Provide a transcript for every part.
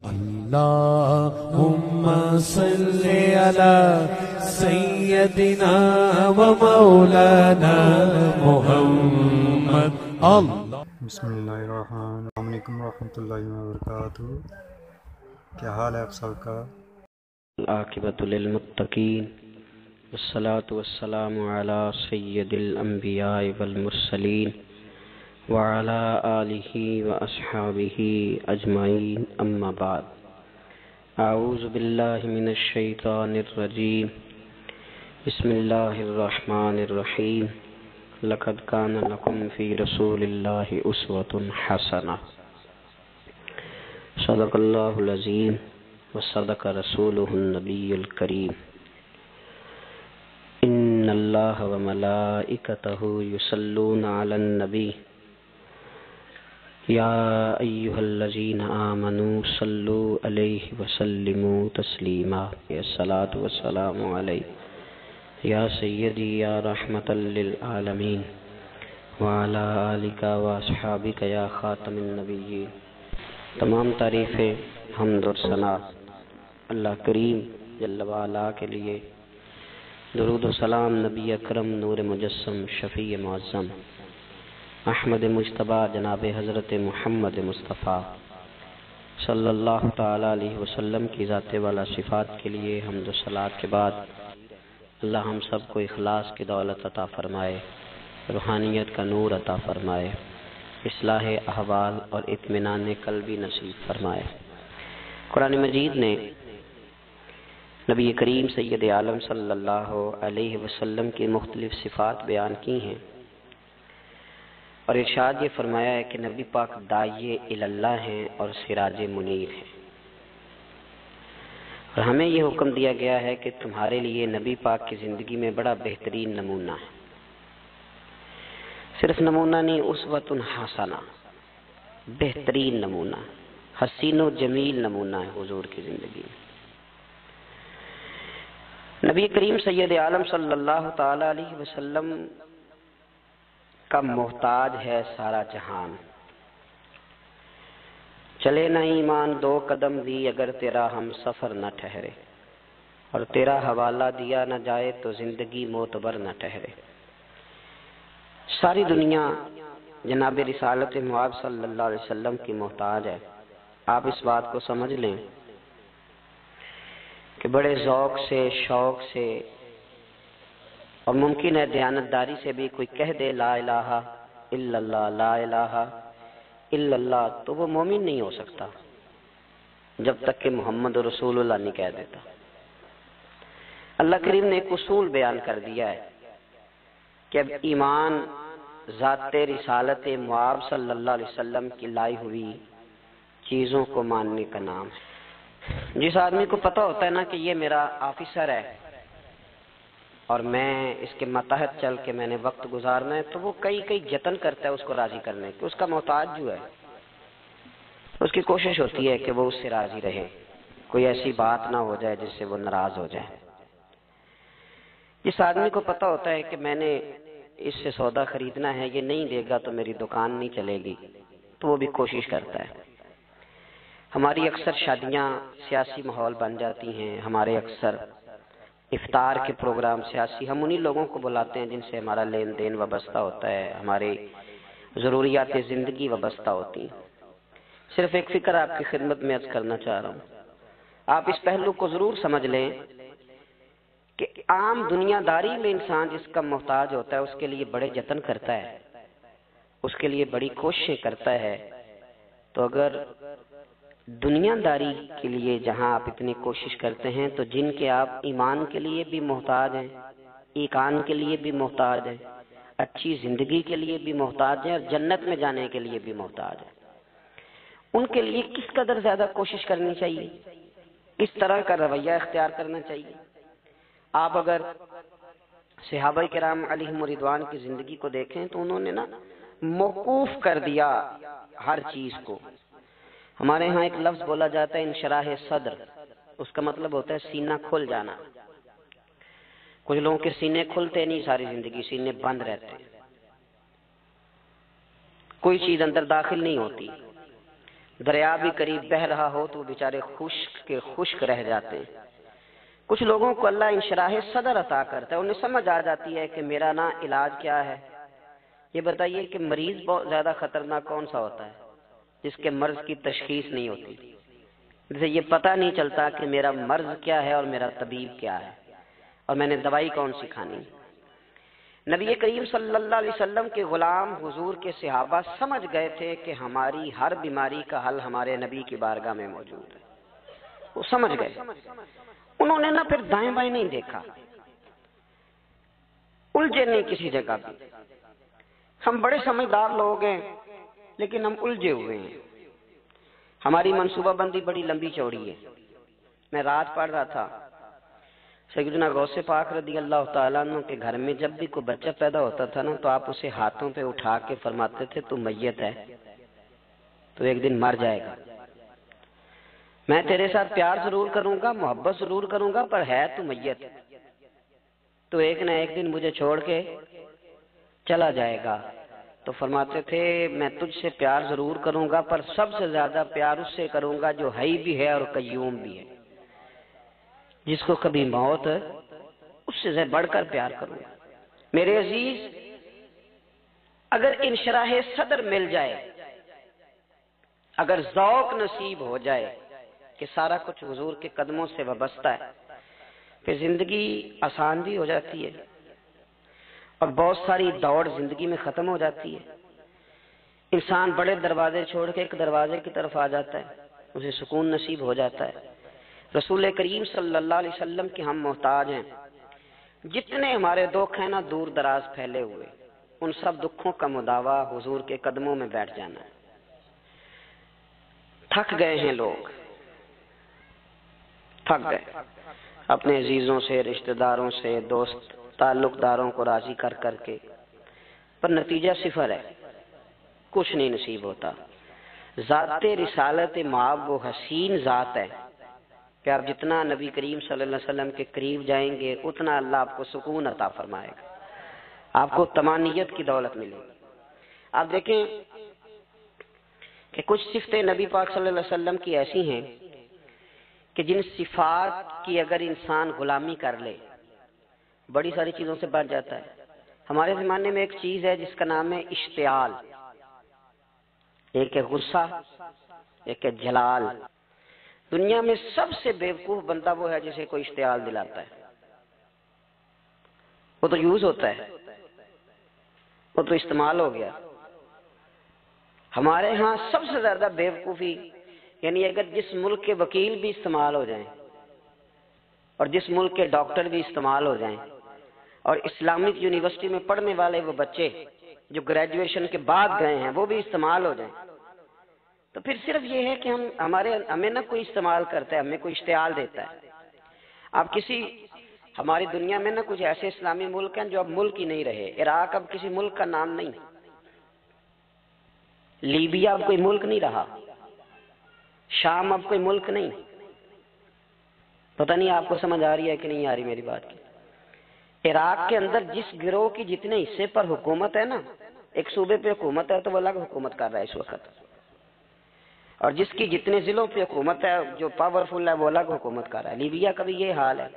اللهم صل على سيدنا ومولانا محمد اللہ. بسم اللہ الرحمن السلام علیکم ورحمۃ اللہ وبرکاتہ. کیا حال ہے آپ سب کا؟ العاقبۃ للمتقین والصلاة والسلام علی سید الانبیاء والمرسلین وعلى آلہ واصحابہ اجمعین. اما بعد، اعوذ باللہ من الشیطان الرجیم. بسم اللہ الرحمن الرحیم. لقد کان لکم فی رسول اللہ اسوۃ حسنہ. صدق اللہ العظیم وصدق رسولہ النبی الکریم. ان اللہ وملائکتہ یصلون علی النبی یا ایہا الذین آمنوا صلوا علیہ وسلموا تسلیما. الصلاۃ والسلام علیہ یا سیدی یا رحمۃ للعالمین وعلی آلک واصحابک یا خاتم النبیین. تمام تعریفیں، حمد و ثنا اللہ کریم جل وعلا کے لیے. درود و سلام نبی اکرم نور مجسم شفیع معظم احمد مجتبی جناب حضرت محمد مصطفیٰ صلی اللہ تعالی علیہ وسلم کی ذات والا صفات کے لیے حمد و صلات کے بعد اللہ ہم سب کو اخلاص کی دولت عطا فرمائے، روحانیت کا نور عطا فرمائے، اصلاح احوال اور اطمینان قلبی نصیب فرمائے. قرآن مجید نے نبی کریم سید عالم صلی اللہ علیہ وسلم کی مختلف صفات بیان کی ہیں اور ارشاد یہ فرمایا ہے کہ نبی پاک داعی اللہ ہیں اور سراج منیر ہیں. اور ہمیں یہ حکم دیا گیا ہے کہ تمہارے لیے نبی پاک کی زندگی میں بڑا بہترین نمونہ ہے. صرف نمونہ نہیں، اسوۃ حسنہ، بہترین نمونہ، حسین و جمیل نمونہ ہے حضور کی زندگی میں. نبی کریم سید عالم صلی اللہ تعالی علیہ وسلم کا محتاج ہے سارا جہان. چلے نہ ایمان دو قدم بھی اگر تیرا ہم سفر نہ ٹھہرے، اور تیرا حوالہ دیا نہ جائے تو زندگی معتبر نہ ٹھہرے. ساری دنیا جناب رسالت معاب صلی اللہ علیہ وسلم کی محتاج ہے. آپ اس بات کو سمجھ لیں کہ بڑے ذوق سے، شوق سے اور ممکن ہے دیانتداری سے بھی کوئی کہہ دے لا الہ الا اللہ، لا الہ الا اللہ، تو وہ مومن نہیں ہو سکتا جب تک کہ محمد رسول اللہ نہیں کہہ دیتا. اللہ کریم نے ایک اصول بیان کر دیا ہے کہ اب ایمان ذات رسالت معاب صلی اللہ علیہ وسلم کی لائی ہوئی چیزوں کو ماننے کا نام ہے. جس آدمی کو پتہ ہوتا ہے نا کہ یہ میرا آفیسر ہے اور میں اس کے ماتحت چل کے میں نے وقت گزارنا ہے، تو وہ کئی جتن کرتا ہے اس کو راضی کرنے کی. اس کا محتاج جو ہے اس کی کوشش ہوتی ہے کہ وہ اس سے راضی رہے، کوئی ایسی بات نہ ہو جائے جس سے وہ ناراض ہو جائے. جس آدمی کو پتہ ہوتا ہے کہ میں نے اس سے سودا خریدنا ہے، یہ نہیں دے گا تو میری دکان نہیں چلے گی، تو وہ بھی کوشش کرتا ہے. ہماری اکثر شادیاں سیاسی ماحول بن جاتی ہیں، ہمارے اکثر افطار کے پروگرام سیاسی، ہم انہی لوگوں کو بلاتے ہیں جن سے ہمارا لین دین وابستہ ہوتا ہے، ہمارے ضروریات زندگی وابستہ ہوتی ہیں. صرف ایک فکر آپ کی خدمت میں عرض کرنا چاہ رہا ہوں، آپ اس پہلو کو ضرور سمجھ لیں کہ عام دنیا داری میں انسان جس کا محتاج ہوتا ہے اس کے لیے بڑے جتن کرتا ہے، اس کے لیے بڑی کوششیں کرتا ہے. تو اگر دنیا داری کے لیے جہاں آپ اتنی کوشش کرتے ہیں، تو جن کے آپ ایمان کے لیے بھی محتاج ہیں، ایقان کے لیے بھی محتاج ہیں، اچھی زندگی کے لیے بھی محتاج ہیں، اور جنت میں جانے کے لیے بھی محتاج ہیں، ان کے لیے کس قدر زیادہ کوشش کرنی چاہیے، کس طرح کا رویہ اختیار کرنا چاہیے. آپ اگر صحابہ کرام علیہم رضوان کی زندگی کو دیکھیں تو انہوں نے نا موقوف کر دیا ہر چیز کو. ہمارے ہاں ایک لفظ بولا جاتا ہے انشراح صدر، اس کا مطلب ہوتا ہے سینہ کھل جانا. کچھ لوگوں کے سینے کھلتے نہیں، ساری زندگی سینے بند رہتے ہیں، کوئی چیز اندر داخل نہیں ہوتی. دریا بھی قریب بہ رہا ہو تو وہ بیچارے خشک کے خشک رہ جاتے ہیں۔ کچھ لوگوں کو اللہ انشراح صدر عطا کرتا ہے، انہیں سمجھ آ جاتی ہے کہ میرا نا علاج کیا ہے۔ یہ بتائیے کہ مریض بہت زیادہ خطرناک کون سا ہوتا ہے؟ جس کے مرض کی تشخیص نہیں ہوتی، جسے یہ پتہ نہیں چلتا کہ میرا مرض کیا ہے اور میرا طبیب کیا ہے اور میں نے دوائی کون سی کھانی۔ نبی کریم صلی اللہ علیہ وسلم کے غلام حضور کے صحابہ سمجھ گئے تھے کہ ہماری ہر بیماری کا حل ہمارے نبی کی بارگاہ میں موجود ہے، وہ سمجھ گئے۔ انہوں نے نہ پھر دائیں بائیں نہیں دیکھا، الجھے نہیں کسی جگہ بھی۔ ہم بڑے سمجھدار لوگ ہیں لیکن ہم الجھے ہوئے ہیں، ہماری منصوبہ بندی بڑی لمبی چوڑی ہے۔ میں رات پڑھ رہا تھا، سیدنا غوث پاک رضی اللہ تعالیٰ عنہ کے گھر میں جب بھی کوئی بچہ پیدا ہوتا تھا نا تو آپ اسے ہاتھوں پہ اٹھا کے فرماتے تھے تو میت ہے، تو ایک دن مر جائے گا، میں تیرے ساتھ پیار ضرور کروں گا، محبت ضرور کروں گا، پر ہے تو میت، تو ایک نہ ایک دن مجھے چھوڑ کے چلا جائے گا۔ تو فرماتے تھے میں تجھ سے پیار ضرور کروں گا پر سب سے زیادہ پیار اس سے کروں گا جو حی بھی ہے اور قیوم بھی ہے، جس کو کبھی موت اس سے بڑھ کر پیار کروں گا۔ میرے عزیز، اگر انشراح صدر مل جائے، اگر ذوق نصیب ہو جائے کہ سارا کچھ حضور کے قدموں سے وابستہ ہے، پھر زندگی آسان بھی ہو جاتی ہے اور بہت ساری دوڑ زندگی میں ختم ہو جاتی ہے۔ انسان بڑے دروازے چھوڑ کے ایک دروازے کی طرف آ جاتا ہے، اسے سکون نصیب ہو جاتا ہے۔ رسول کریم صلی اللہ علیہ وسلم کے ہم محتاج ہیں، جتنے ہمارے دکھ ہیں نا دور دراز پھیلے ہوئے، ان سب دکھوں کا مداوا حضور کے قدموں میں بیٹھ جانا ہے۔ تھک گئے ہیں لوگ، تھک گئے اپنے عزیزوں سے، رشتہ داروں سے، دوست تعلق داروں کو راضی کر کر کے، پر نتیجہ صفر ہے، کچھ نہیں نصیب ہوتا۔ ذات رسالت مآب وہ حسین ذات ہے کہ آپ جتنا نبی کریم صلی اللہ علیہ وسلم کے قریب جائیں گے اتنا اللہ آپ کو سکون عطا فرمائے گا، آپ کو طمانینت کی دولت ملے گی۔ آپ دیکھیں کہ کچھ صفتیں نبی پاک صلی اللہ علیہ وسلم کی ایسی ہیں کہ جن صفات کی اگر انسان غلامی کر لے بڑی ساری چیزوں سے بچ جاتا ہے۔ ہمارے زمانے میں ایک چیز ہے جس کا نام ہے اشتعال، ایک ہے غصہ، ایک ہے جلال۔ دنیا میں سب سے بیوقوف بندہ وہ ہے جسے کوئی اشتعال دلاتا ہے، وہ تو یوز ہوتا ہے، وہ تو استعمال ہو گیا۔ ہمارے ہاں سب سے زیادہ بیوقوفی، یعنی اگر جس ملک کے وکیل بھی استعمال ہو جائیں اور جس ملک کے ڈاکٹر بھی استعمال ہو جائیں اور اسلامک یونیورسٹی میں پڑھنے والے وہ بچے جو گریجویشن کے بعد گئے ہیں وہ بھی استعمال ہو جائیں، تو پھر صرف یہ ہے کہ ہمیں نہ کوئی استعمال کرتا ہے، ہمیں کوئی اشتعال دیتا ہے۔ آپ ہماری دنیا میں نہ کچھ ایسے اسلامی ملک ہیں جو اب ملک ہی نہیں رہے۔ عراق اب کسی ملک کا نام نہیں، لیبیا اب کوئی ملک نہیں رہا، شام اب کوئی ملک نہیں۔ پتہ نہیں آپ کو سمجھ آ رہی ہے کہ نہیں آ رہی میری بات کی؟ عراق کے اندر جس گروہ کی جتنے حصے پر حکومت ہے نا، ایک صوبے پہ حکومت ہے تو وہ الگ حکومت کر رہا ہے اس وقت، اور جس کی جتنے ضلعوں پہ حکومت ہے جو پاورفل ہے وہ الگ حکومت کر رہا ہے۔ لیبیا کا بھی یہ حال ہے،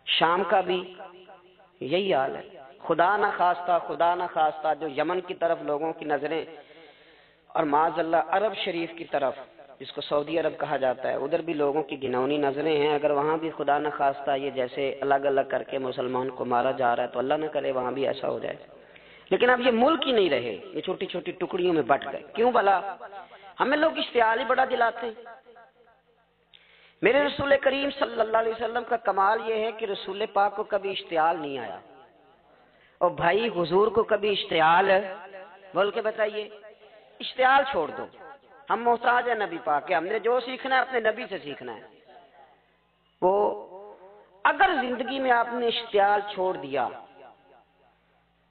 شام کا بھی یہی حال ہے۔ خدا نہ خواستہ جو یمن کی طرف لوگوں کی نظریں اور معاذ اللہ عرب شریف کی طرف جس کو سعودی عرب کہا جاتا ہے ادھر بھی لوگوں کی گھناؤنی نظریں ہیں، اگر وہاں بھی خدا نہ خواستہ یہ جیسے الگ الگ کر کے مسلمان کو مارا جا رہا ہے تو اللہ نہ کرے وہاں بھی ایسا ہو جائے۔ لیکن اب یہ ملک ہی نہیں رہے، یہ چھوٹی چھوٹی ٹکڑیوں میں بٹ گئے۔ کیوں بھلا؟ ہمیں لوگ اشتعال ہی بڑا دلاتے ہیں۔ میرے رسول کریم صلی اللہ علیہ وسلم کا کمال یہ ہے کہ رسول پاک کو کبھی اشتعال نہیں آیا، اور بھائی حضور کو کبھی اشتعال بول کے بتائیے، اشتعال چھوڑ دو، ہم محتاج ہیں نبی پاک کے، ہم نے جو سیکھنا ہے اپنے نبی سے سیکھنا ہے۔ وہ اگر زندگی میں آپ نے اشتعال چھوڑ دیا،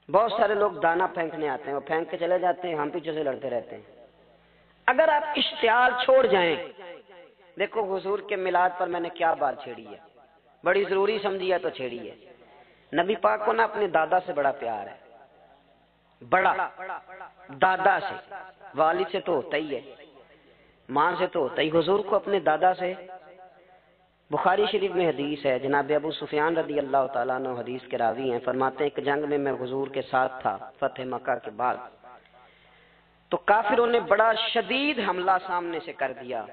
بہت سارے لوگ دانا پھینکنے آتے ہیں، وہ پھینک کے چلے جاتے ہیں، ہم پیچھے سے لڑتے رہتے ہیں۔ اگر آپ اشتعال چھوڑ جائیں، دیکھو حضور کے میلاد پر میں نے کیا بات چھیڑی ہے، بڑی ضروری سمجھی ہے تو چھیڑی ہے۔ نبی پاک کو نا اپنے دادا سے بڑا پیار ہے، بڑا دادا سے، والد سے تو ہوتا ہی ہے، ماں سے تو ہوتا ہی، حضور کو اپنے دادا سے، بخاری شریف میں حدیث ہے، جناب ابو سفیان رضی اللہ تعالیٰ عنہ حدیث کے راوی ہیں، فرماتے ہیں کہ جنگ میں میں حضور کے ساتھ تھا فتح مکہ کے بعد، تو کافروں نے بڑا شدید حملہ سامنے سے کر دیا۔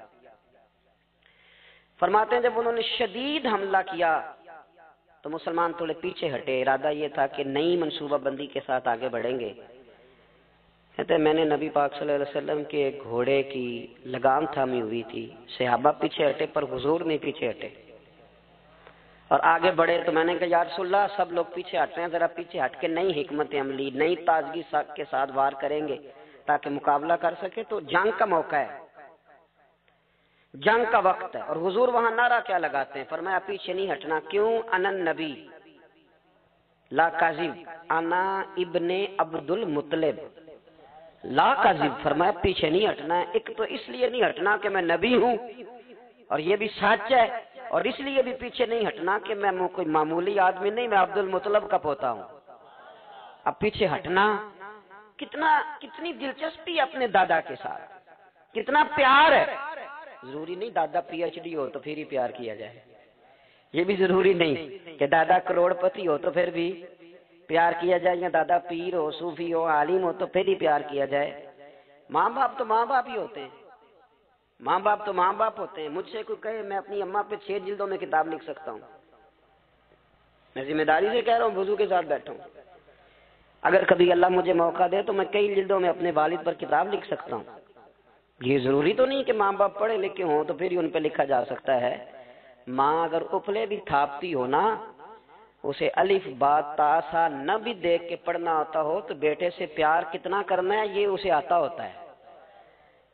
فرماتے ہیں جب انہوں نے شدید حملہ کیا تو مسلمان تھوڑے پیچھے ہٹے، ارادہ یہ تھا کہ نئی منصوبہ بندی کے ساتھ آگے بڑھیں گے۔ کہتے ہیں میں نے نبی پاک صلی اللہ علیہ وسلم کے گھوڑے کی لگام تھامی ہوئی تھی، صحابہ پیچھے ہٹے پر حضور نہیں پیچھے ہٹے اور آگے بڑھے، تو میں نے کہا یا رسول اللہ سب لوگ پیچھے ہٹ رہے ہیں، ذرا پیچھے ہٹ کے نئی حکمت عملی، نئی تازگی کے ساتھ وار کریں گے تاکہ مقابلہ کر سکے۔ تو جنگ کا موقع ہے، جنگ کا وقت ہے، اور حضور وہاں نعرہ کیا لگاتے ہیں؟ فرمایا پیچھے نہیں ہٹنا، کیوں؟ انا نبی لا کاذب انا ابن عبد المطلب لا کاذب، فرمایا پیچھے نہیں ہٹنا ہے، ایک تو اس لیے نہیں ہٹنا کہ میں نبی ہوں اور یہ بھی سچ ہے، اور اس لیے بھی پیچھے نہیں ہٹنا کہ میں کوئی معمولی آدمی نہیں، میں عبد المطلب کا پوتا ہوں۔ اب پیچھے ہٹنا، کتنی دلچسپی ہے اپنے دادا کے ساتھ، کتنا پیار ہے۔ ضروری نہیں دادا پی ایچ ڈی ہو تو پھر ہی پیار کیا جائے، یہ بھی ضروری نہیں کہ دادا کروڑ پتی ہو تو پھر بھی پیار کیا جائے، یا دادا پیر ہو، صوفی ہو، عالم ہو تو پھر ہی پیار کیا جائے۔ ماں باپ تو ماں باپ ہی ہوتے ہیں، ماں باپ تو ماں باپ ہوتے ہیں۔ مجھ سے کوئی کہے میں اپنی اماں پہ 6 جلدوں میں کتاب لکھ سکتا ہوں، میں ذمہ داری سے کہہ رہا ہوں، وضو کے ساتھ بیٹھا ہوں۔ اگر کبھی اللہ مجھے موقع دے تو میں کئی جلدوں میں اپنے والد پر کتاب لکھ سکتا ہوں۔ یہ ضروری تو نہیں کہ ماں باپ پڑھے لکھے ہوں تو پھر ہی ان پہ لکھا جا سکتا ہے۔ ماں اگر اپلے بھی تھاپتی ہو نا، اسے الف با تا سا نہ بھی دیکھ کے پڑھنا ہوتا ہو تو بیٹے سے پیار کتنا کرنا ہے یہ اسے آتا ہوتا ہے،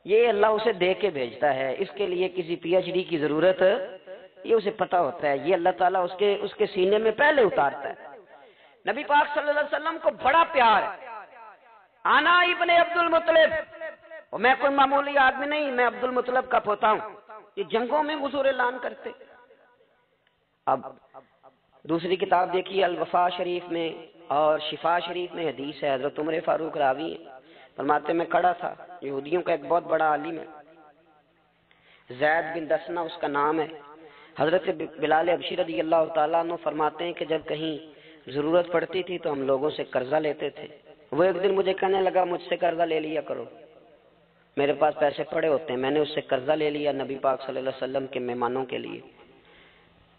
یہ اللہ اسے دے کے بھیجتا ہے، اس کے لیے کسی پی ایچ ڈی کی ضرورت یہ اسے پتا ہوتا ہے، یہ اللہ تعالیٰ اس کے سینے میں پہلے اتارتا ہے۔ نبی پاک صلی اللہ علیہ وسلم کو بڑا پیار ہے، آنا ابن عبد المطلب، اور میں کوئی معمولی آدمی نہیں، میں عبد المطلب کا پوتا ہوں۔ یہ جنگوں میں حضور اعلان کرتے۔ اب دوسری کتاب دیکھیے الوفا شریف میں اور شفا شریف میں حدیث ہے، حضرت عمر فاروق راوی ہے، فرماتے میں کھڑا تھا، یہودیوں کا ایک بہت بڑا عالم ہے، زید بن دسنہ اس کا نام ہے، حضرت بلال حبشی رضی اللہ تعالیٰ عنہ فرماتے ہیں کہ جب کہیں ضرورت پڑتی تھی تو ہم لوگوں سے قرضہ لیتے تھے۔ وہ ایک دن مجھے کہنے لگا مجھ سے قرضہ لے لیا کرو، میرے پاس پیسے پڑے ہوتے ہیں۔ میں نے اس سے قرضہ لے لیا نبی پاک صلی اللہ علیہ وسلم کے مہمانوں کے لیے،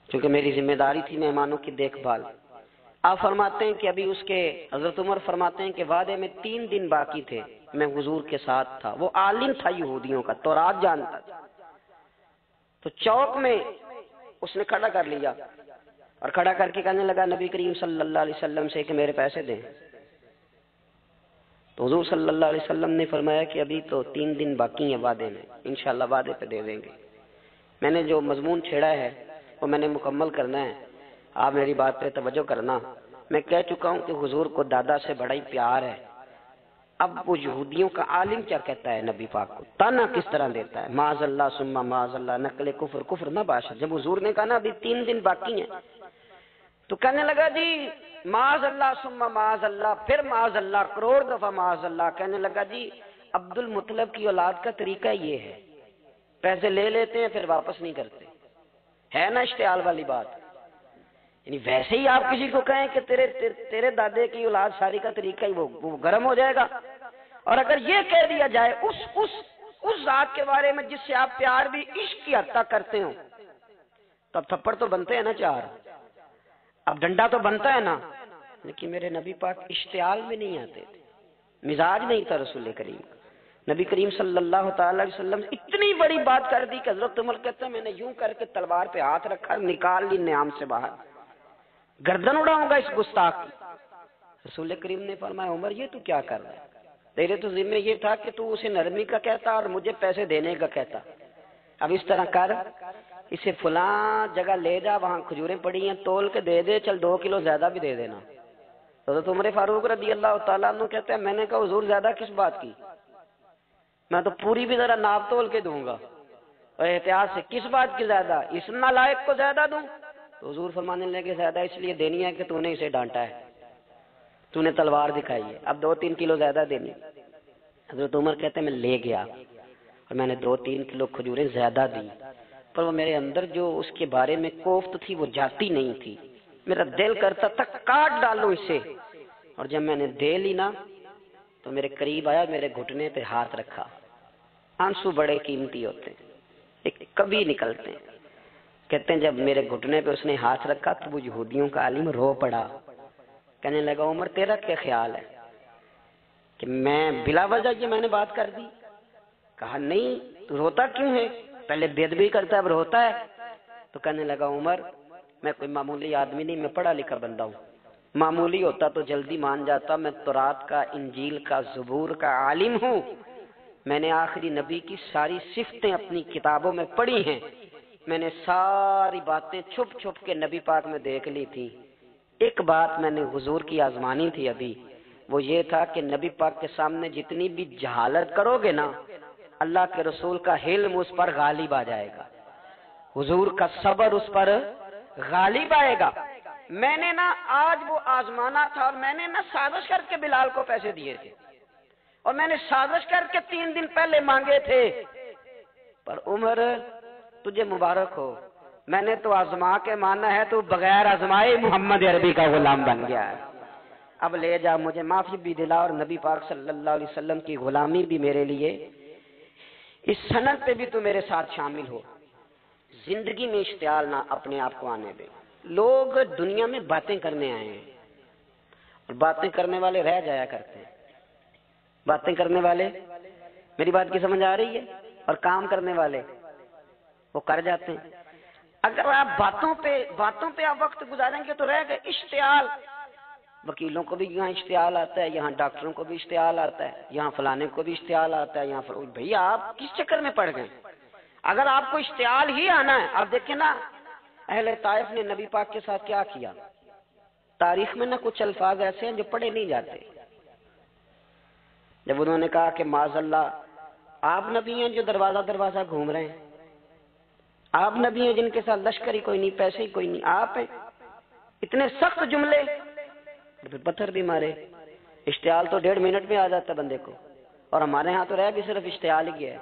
کیونکہ میری ذمہ داری تھی مہمانوں کی دیکھ بھال۔ آپ فرماتے ہیں کہ ابھی اس کے حضرت عمر فرماتے ہیں کہ وعدے میں 3 دن باقی تھے، میں حضور کے ساتھ تھا، وہ عالم تھا یہودیوں کا، تورات جانتا تھا، تو چوک میں اس نے کھڑا کر لیا اور کھڑا کر کے کہنے لگا نبی کریم صلی اللہ علیہ وسلم سے کہ میرے پیسے دیں۔ تو حضور صلی اللہ علیہ وسلم نے فرمایا کہ ابھی تو 3 دن باقی ہیں وعدے میں، انشاءاللہ وعدے پہ دے دیں گے۔ میں نے جو مضمون چھیڑا ہے وہ میں نے مکمل کرنا ہے، آپ میری بات پہ توجہ کرنا۔ میں کہہ چکا ہوں کہ حضور کو دادا سے بڑا ہی پیار ہے۔ اب وہ یہودیوں کا عالم کیا کہتا ہے نبی پاک کو، تانا کس طرح دیتا ہے، معاذ اللہ ثم معاذ اللہ، نقل کفر کفر نہ باشد۔ جب حضور نے کہا نا ابھی 3 دن باقی ہیں تو کہنے لگا جی معاذ اللہ ثم معاذ اللہ، پھر معاذ اللہ، کروڑ دفعہ معاذ اللہ۔ کہنے لگا جی عبد المطلب کی اولاد کا طریقہ یہ ہے، پیسے لے لیتے ہیں پھر واپس نہیں کرتے، ہے نا اشتعال والی بات۔ یعنی ویسے ہی آپ کسی کو کہیں کہ تیرے دادے کی اولاد ساری کا طریقہ ہی وہ گرم ہو جائے گا۔ اور اگر یہ کہہ دیا جائے اس ذات کے بارے میں جس سے آپ پیار بھی عشق کی حد تک کرتے ہو، تب تھپڑ تو بنتے ہیں نا 4، اب ڈنڈا تو بنتا ہے نا۔ لیکن میرے نبی پاک اشتعال میں نہیں آتے تھے، مزاج نہیں تھا رسول کریم۔ نبی کریم صلی اللہ تعالی علیہ وسلم اتنی بڑی بات کر دی کہ حضرت عمر کہتے ہیں میں نے یوں کر کے تلوار پہ ہاتھ رکھا، نکال لی نیام سے باہر، گردن اڑاؤں گا اس گستاخ کی۔ رسول کریم نے فرمایا عمر یہ تو کیا کر رہا ہے، تیرے تو ذمہ یہ تھا کہ تو اسے نرمی کا کہتا اور مجھے پیسے دینے کا کہتا۔ اب اس طرح کر، اسے فلاں جگہ لے جا، وہاں کھجوریں پڑی ہیں تول کے دے دے، چل 2 کلو زیادہ بھی دے دینا۔ حضرت عمر فاروق رضی اللہ تعالیٰ عنہ کہتے ہیں میں نے کہا حضور زیادہ کس بات کی، میں تو پوری بھی ذرا ناپ تول کے دوں گا، اور احتیاط سے کس بات کی زیادہ، اس نالائق کو زیادہ دوں؟ تو حضور فرمانے لگے زیادہ اس لیے دینی ہے کہ تو نے اسے ڈانٹا ہے، تو نے تلوار دکھائی ہے، اب 2-3 کلو زیادہ دینی۔ حضرت عمر کہتے ہیں میں لے گیا اور میں نے 2-3 کلو کھجوریں زیادہ دی، پر وہ میرے اندر جو اس کے بارے میں کوفت تھی وہ جاتی نہیں تھی، میرا دل کرتا تھا کاٹ ڈالو اسے، اور جب میں نے دے لی نا تو میرے قریب آیا، میرے گھٹنے پہ ہاتھ رکھا۔ آنسو بڑے قیمتی ہوتے ہیں، ایک کبھی نکلتے ہیں، کہتے ہیں جب میرے گھٹنے پہ اس نے ہاتھ رکھا تو وہ یہودیوں کا عالم رو پڑا، کہنے لگا عمر تیرا کیا خیال ہے کہ میں بلا وجہ یہ میں نے بات کر دی؟ کہا نہیں، تو روتا کیوں ہے؟ پہلے بے ادبی کرتا ہے اب روتا ہے؟ تو کہنے لگا عمر میں کوئی معمولی آدمی نہیں، میں پڑھا لکھا بندہ ہوں، معمولی ہوتا تو جلدی مان جاتا، میں تورات کا، انجیل کا، زبور کا عالم ہوں، میں نے آخری نبی کی ساری صفتیں اپنی کتابوں میں پڑھی ہیں، میں نے ساری باتیں چھپ چھپ کے نبی پاک میں دیکھ لی تھی، ایک بات میں نے حضور کی آزمانی تھی ابھی، وہ یہ تھا کہ نبی پاک کے سامنے جتنی بھی جہالت کرو گے نا، اللہ کے رسول کا علم اس پر غالب آ جائے گا، حضور کا صبر اس پر غالب آئے گا۔ میں نے نا آج وہ آزمانا تھا، اور میں نے نا سازش کر کے بلال کو پیسے دیے تھے، اور میں نے سازش کر کے 3 دن پہلے مانگے تھے، پر عمر تجھے مبارک ہو، میں نے تو آزما کے مانا ہے، تو بغیر آزمائے محمد عربی کا غلام بن گیا ہے، اب لے جا، مجھے معافی بھی دلا، اور نبی پاک صلی اللہ علیہ وسلم کی غلامی بھی میرے لیے، اس سند پہ بھی تو میرے ساتھ شامل ہو۔ زندگی میں اشتعال نہ اپنے آپ کو آنے دے۔ لوگ دنیا میں باتیں کرنے آئے ہیں، اور باتیں کرنے والے رہ جایا کرتے ہیں، باتیں کرنے والے، میری بات کی سمجھ آ رہی ہے، اور کام کرنے والے وہ کر جاتے ہیں۔ اگر آپ باتوں پہ آپ وقت گزاریں گے تو رہ گئے۔ اشتعال، وکیلوں کو بھی یہاں اشتعال آتا ہے، یہاں ڈاکٹروں کو بھی اشتعال آتا ہے، یہاں فلانے کو بھی اشتعال آتا ہے، یہاں بھئی آپ کس چکر میں پڑ گئے؟ اگر آپ کو اشتعال ہی آنا ہے، آپ دیکھیں نا اہل طائف نے نبی پاک کے ساتھ کیا کیا، تاریخ میں نا کچھ الفاظ ایسے ہیں جو پڑھے نہیں جاتے، جب انہوں نے کہا کہ معاذ اللہ آپ نبی ہیں جو دروازہ دروازہ گھوم رہے ہیں، آپ نبی ہیں جن کے ساتھ لشکر ہی کوئی نہیں، پیسے ہی کوئی نہیں، آپ ہیں، اتنے سخت جملے، پھر پتھر بھی مارے۔ اشتعال تو 1.5 منٹ میں آ جاتا ہے بندے کو، اور ہمارے ہاں تو رہ بھی صرف اشتعال ہی ہے،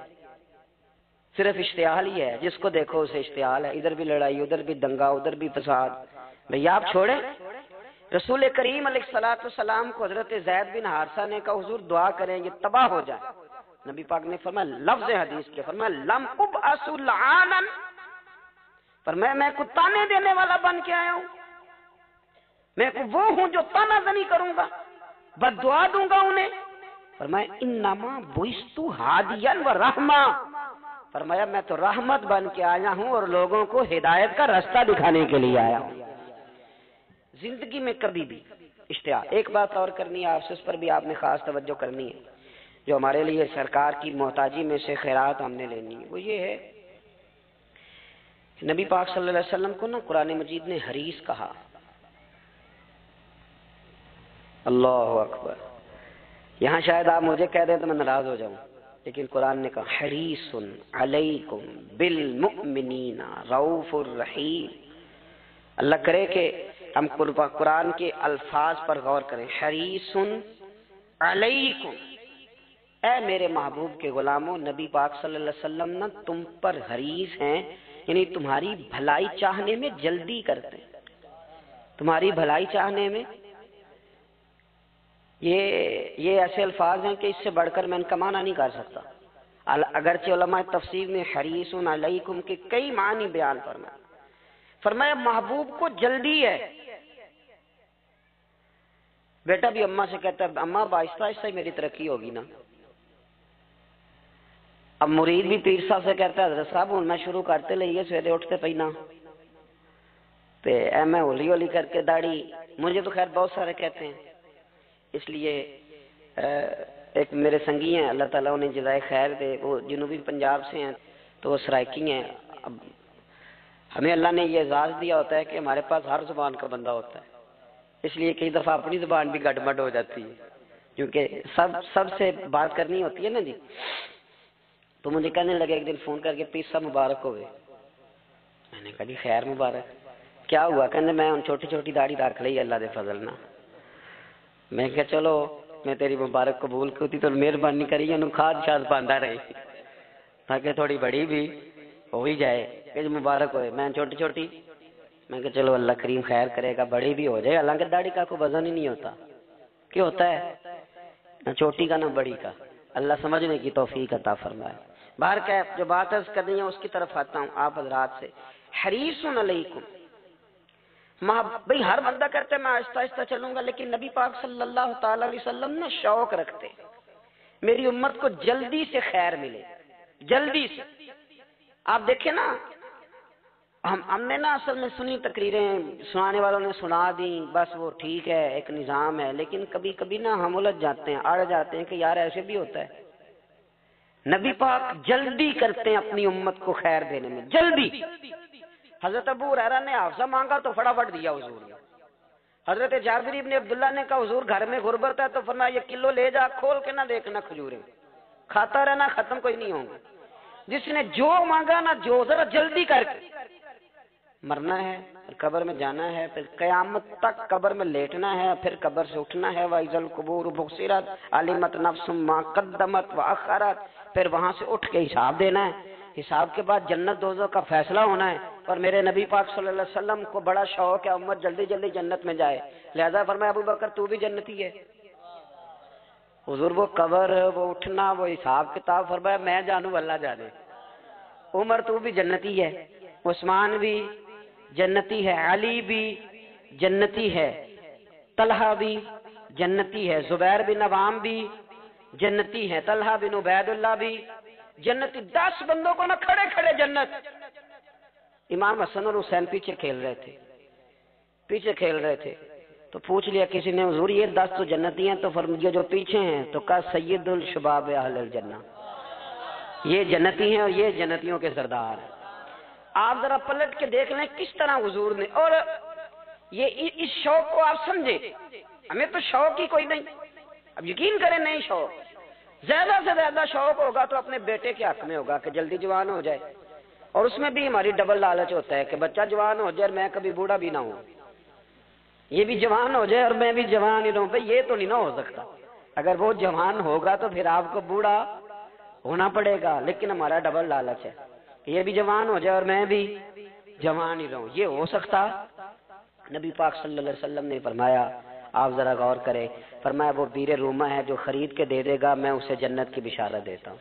صرف اشتعال ہی ہے، جس کو دیکھو اسے اشتعال ہے، ادھر بھی لڑائی، ادھر بھی دنگا، ادھر بھی فساد۔ بھئی آپ چھوڑیں۔ رسول کریم علیہ الصلوۃ والسلام کو حضرت زید بن حارثہ نے کہا حضور دعا کریں یہ تباہ ہو جائے، نبی پاک نے فرمایا لفظ حدیث کے، فرمایا لم ابعث لعانا، فرمایا میں کو تانے دینے والا بن کے آیا ہوں، میں وہ ہوں جو تانا زنی کروں گا، بد دعا دوں گا انہیں۔ فرمایا انما بعثت ہادیا و رحمہ، فرمایا میں تو رحمت بن کے آیا ہوں اور لوگوں کو ہدایت کا راستہ دکھانے کے لیے آیا ہوں۔ زندگی میں کبھی بھی اشتعال۔ ایک بات اور کرنی ہے آپ سے، اس پر بھی آپ نے خاص توجہ کرنی ہے، جو ہمارے لیے سرکار کی محتاجی میں سے خیرات ہم نے لینی ہے، وہ یہ ہے کہ نبی پاک صلی اللہ علیہ وسلم کو نا قرآن مجید نے حریص کہا۔ اللہ اکبر۔ یہاں شاید آپ مجھے کہہ دیں تو میں ناراض ہو جاؤں، لیکن قرآن نے کہا حریص علیکم بالمؤمنین رؤوف الرحیم۔ اللہ کرے کہ ہم قرآن کے الفاظ پر غور کریں۔ حریص علیکم، اے میرے محبوب کے غلاموں، نبی پاک صلی اللہ علیہ وسلم نہ تم پر حریص ہیں، یعنی تمہاری بھلائی چاہنے میں جلدی کرتے ہیں، تمہاری بھلائی چاہنے میں۔ یہ ایسے الفاظ ہیں کہ اس سے بڑھ کر میں ان کا معنی نہیں کر سکتا، اگرچہ علماء تفسیر نے حریص علیکم کے کئی معنی بیان فرمائے۔ فرمایا محبوب کو جلدی ہے۔ بیٹا بھی اماں سے کہتا ہے اماں آہستہ آہستہ ہی میری ترقی ہوگی نا۔ اب مرید بھی پیر صاحب سے کہتا ہے حضرت صاحب ہوں میں شروع کرتے لئیے سویرے اٹھتے پہنا تے اے میں ہولی ہولی کر کے داڑھی، مجھے تو خیر بہت سارے کہتے ہیں، اس لیے ایک میرے سنگی ہیں اللہ تعالیٰ انہیں جزائے خیر دے، وہ جنوبی پنجاب سے ہیں تو وہ سرائکی ہیں۔ اب ہمیں اللہ نے یہ اعزاز دیا ہوتا ہے کہ ہمارے پاس ہر زبان کا بندہ ہوتا ہے، اس لیے کئی دفعہ اپنی زبان بھی گڑبڑ ہو جاتی ہے، کیونکہ سب سے بات کرنی ہوتی ہے نا جی۔ تو مجھے کہنے لگے ایک دن فون کر کے پیر صاحب مبارک ہوئے، میں نے کہا جی خیر مبارک، کیا ہوا؟ کہنے میں ان چھوٹی چھوٹی داڑھی رکھ لی اللہ دے فضل نہ۔ میں کہا چلو میں تیری مبارک قبول کی تو مہربانی کری انہوں کھاد شاد پاندا رہی، تاکہ تھوڑی بڑی بھی ہو ہی جائے کہ مبارک ہوئے. میں چھوٹی چھوٹی میں کہ چلو اللہ کریم خیر کرے گا بڑی بھی ہو جائے. حالانکہ داڑھی کا کوئی وزن ہی نہیں ہوتا. کیوں ہوتا ہے؟ نہ چھوٹی کا نہ بڑی کا. اللہ سمجھنے کی توفیق عطا فرمائے. باہر کا جو بات عرض کرنی ہے اس کی طرف آتا ہوں آپ حضرات سے. حریص علیکم، بھئی ہر بندہ کرتے میں آہستہ آہستہ چلوں گا، لیکن نبی پاک صلی اللہ تعالی علیہ وسلم نے شوق رکھتے میری امت کو جلدی سے خیر ملے، جلدی سے. آپ دیکھیں نا، ہم نے نا اصل میں سنی تقریریں، سنانے والوں نے سنا دیں، بس وہ ٹھیک ہے ایک نظام ہے، لیکن کبھی کبھی نا ہم الجھ جاتے ہیں، اڑ جاتے ہیں کہ یار ایسے بھی ہوتا ہے. نبی پاک جلدی کرتے ہیں اپنی امت کو خیر دینے میں، جلدی. حضرت ابو ہریرہ نے حافظہ مانگا تو فٹافٹ دیا حضور نے. حضرت جابر بن عبداللہ نے کہا حضور گھر میں غربت ہے تو فرمایا 1 کلو لے جا، کھول کے نہ دیکھنا کھجوریں، کھاتا رہنا، ختم کوئی نہیں ہوں گے. جس نے جو مانگا نا، جو ذرا جلدی کر کے. مرنا ہے، پھر قبر میں جانا ہے، پھر قیامت تک قبر میں لیٹنا ہے، پھر قبر سے اٹھنا ہے. وَإِذَا الْقُبُورُ بُعْثِرَتْ عَلِمَتْ نَفْسٌ مَا قَدَّمَتْ وَأَخَّرَتْ. پھر وہاں سے اٹھ کے حساب دینا ہے. حساب کے بعد جنت دوزخ کا فیصلہ ہونا ہے. اور میرے نبی پاک صلی اللہ علیہ وسلم کو بڑا شوق ہے امت جلدی جلدی جنت میں جائے. لہذا فرمایا ابو بکر تو بھی جنتی ہے. حضور وہ قبر، وہ اٹھنا، وہ حساب کتاب، فرمایا میں جانوں اللہ جانے. عمر تو بھی جنتی ہے، عثمان بھی جنتی ہے، علی بھی جنتی ہے، طلحہ بھی جنتی ہے، زبیر بن عوام بھی جنتی ہے، طلحہ بن عبید اللہ بھی جنتی. 10 بندوں کو نہ کھڑے کھڑے جنت. امام حسن اور حسین پیچھے کھیل رہے تھے تو پوچھ لیا کسی نے حضور یہ 10 تو جنتی ہیں، تو فرمایا جو پیچھے ہیں تو کہا سید الشباب اہل الجنہ، یہ جنتی ہیں اور یہ جنتیوں کے سردار ہیں. آپ ذرا پلٹ کے دیکھ لیں کس طرح حضور نے، اور یہ اس شوق کو آپ سمجھیں. ہمیں تو شوق ہی کوئی نہیں. اب یقین کریں نہیں شوق، زیادہ سے زیادہ شوق ہوگا تو اپنے بیٹے کے حق میں ہوگا کہ جلدی جوان ہو جائے. اور اس میں بھی ہماری ڈبل لالچ ہوتا ہے کہ بچہ جوان ہو جائے اور میں کبھی بوڑھا بھی نہ ہوں، یہ بھی جوان ہو جائے اور میں بھی جوان ہی رہوں. بھئی یہ تو نہیں نہ ہو سکتا. اگر وہ جوان ہوگا تو پھر آپ کو بوڑھا ہونا پڑے گا، لیکن ہمارا ڈبل لالچ ہے یہ بھی جوان ہو جائے اور میں بھی جوان ہی رہوں. یہ ہو سکتا؟ نبی پاک صلی اللہ علیہ وسلم نے فرمایا، آپ ذرا غور کریں، فرمایا وہ بیر رومہ ہے جو خرید کے دے دے گا میں اسے جنت کی بشارت دیتا ہوں.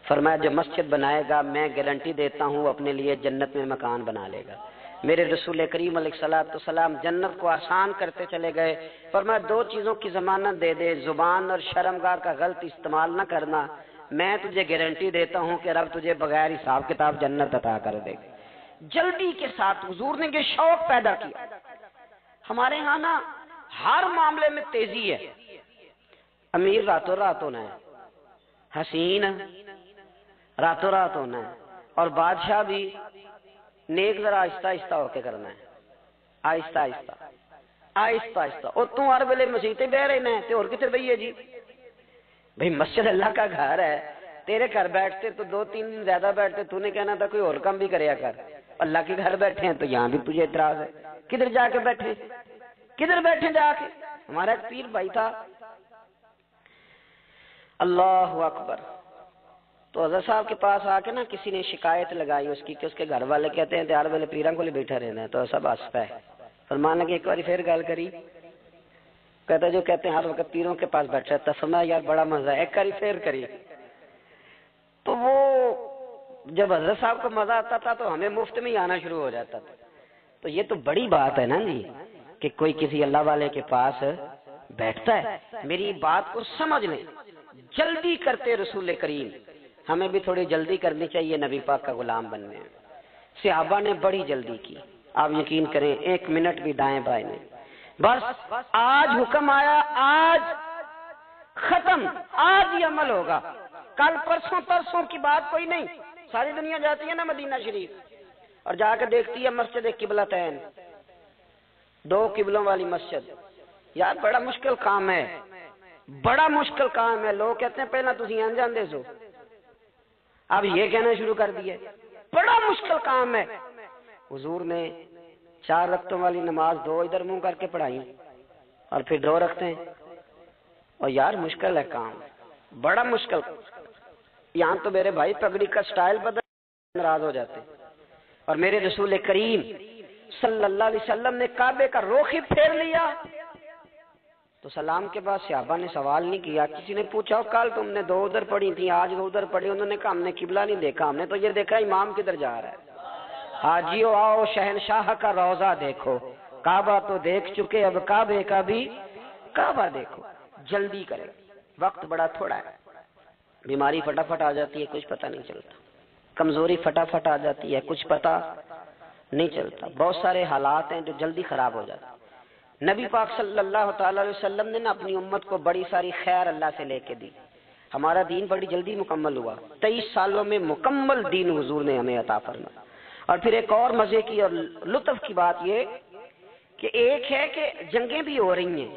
فرمایا جو مسجد بنائے گا میں گارنٹی دیتا ہوں اپنے لیے جنت میں مکان بنا لے گا. میرے رسول کریم علیہ الصلوۃ والسلام جنت کو آسان کرتے چلے گئے. فرمایا 2 چیزوں کی ضمانت دے دے، زبان اور شرمگار کا غلط استعمال نہ کرنا، میں تجھے گارنٹی دیتا ہوں کہ رب تجھے بغیر حساب کتاب جنت عطا کر دے گا. جلدی کے ساتھ حضور نے یہ شوق پیدا کیا. ہمارے ہاں نا ہر معاملے میں تیزی ہے. امیر راتوں رات ہونا ہے، حسین راتوں رات ہونا ہے، اور بادشاہ بھی نیک ذرا آہستہ آہستہ ہو کے کرنا ہے، آہستہ آہستہ آہستہ آہستہ. اور تو ہر ویلے مسیطے بہ رہے ہیں تو اور کتنے بھئی ہے جی. بھئی مسجد اللہ کا گھر ہے، تیرے گھر بیٹھتے تو 2-3 دن زیادہ بیٹھتے، تو نے کہنا تھا کوئی اور کام بھی کریا کر. اللہ کے گھر بیٹھے ہیں تو یہاں بھی تجھے اعتراض ہے. کدھر جا کے بیٹھے، کدھر بیٹھے جا کے. ہمارا ایک پیر بھائی تھا، اللہ اکبر، تو حضرت صاحب کے پاس آ کے نا کسی نے شکایت لگائی اس کی کہ اس کے گھر والے کہتے ہیں تیار والے پیران کو لے بیٹھا رہنا ہے. تو سب ہنستا ہے. فرمانا کہ ایک بار پھر گال کری، کہتا جو کہتے ہیں ہر وقت پیروں کے پاس بیٹھ رہتا. فرمایا یار بڑا مزہ ہے، ایک بار پھر کری. تو وہ جب حضرت صاحب کو مزہ آتا تھا تو ہمیں مفت میں ہی آنا شروع ہو جاتا تھا. تو یہ تو بڑی بات ہے نا جی کہ کوئی کسی اللہ والے کے پاس بیٹھتا ہے. میری بات کو سمجھ لیں، جلدی کرتے رسول کریم. ہمیں بھی تھوڑی جلدی کرنی چاہیے نبی پاک کا غلام بننے میں. صحابہ نے بڑی جلدی کی. آپ یقین کریں 1 منٹ بھی دائیں بائیں نہیں. بس آج حکم آیا، آج ختم، آج ہی عمل ہوگا. کل پرسوں کی بات کوئی نہیں. ساری دنیا جاتی ہے نا مدینہ شریف اور جا کے دیکھتی ہے مسجد قبلتین، 2 قبلوں والی مسجد. یار بڑا مشکل کام ہے، بڑا مشکل کام ہے. لوگ کہتے ہیں پہلا تسی این جاندے سو، اب یہ کہنا شروع کر دیا بڑا مشکل کام ہے. حضور نے 4 رکعتوں والی نماز 2 ادھر منہ کر کے پڑھائی اور پھر 2 رکھتے ہیں. اور یار مشکل ہے کام، بڑا مشکل. یہاں تو میرے بھائی پگڑی کا سٹائل بدل ناراض ہو جاتے، اور میرے رسول کریم صلی اللہ علیہ وسلم نے کعبے کا رخ ہی پھیر لیا تو سلام کے بعد صحابہ نے سوال نہیں کیا. کسی نے پوچھا کل تم نے 2 ادھر پڑھی تھی، آج 2 ادھر پڑھی. انہوں نے کہا ہم نے قبلہ نہیں دیکھا، ہم نے تو یہ دیکھا امام کدھر جا رہا ہے. حاجیو آؤ شہنشاہ کا روضہ دیکھو، کعبہ تو دیکھ چکے، اب کعبے کا بھی کعبہ دیکھو. جلدی کرے، وقت بڑا تھوڑا ہے. بیماری فٹافٹ آ جاتی ہے، کچھ پتہ نہیں چلتا. کمزوری فٹافٹ آ جاتی ہے، کچھ پتہ نہیں چلتا. بہت سارے حالات ہیں جو جلدی خراب ہو جاتے ہیں. نبی پاک صلی اللہ تعالی علیہ وسلم نے اپنی امت کو بڑی ساری خیر اللہ سے لے کے دی. ہمارا دین بڑی جلدی مکمل ہوا. 23 سالوں میں مکمل دین حضور نے ہمیں عطا فرمایا. اور پھر ایک اور مزے کی اور لطف کی بات یہ کہ ایک ہے کہ جنگیں بھی ہو رہی ہیں.